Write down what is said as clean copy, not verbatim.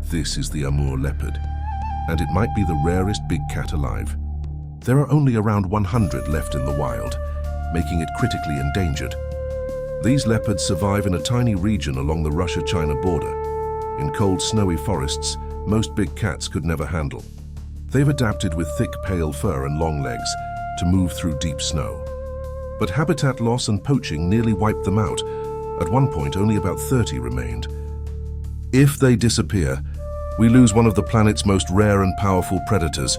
This is the Amur leopard, and it might be the rarest big cat alive. There are only around 100 left in the wild, making it critically endangered. These leopards survive in a tiny region along the Russia-China border. In cold, snowy forests, most big cats could never handle. They've adapted with thick, pale fur and long legs to move through deep snow. But habitat loss and poaching nearly wiped them out. At one point, only about 30 remained. If they disappear, we lose one of the planet's most rare and powerful predators,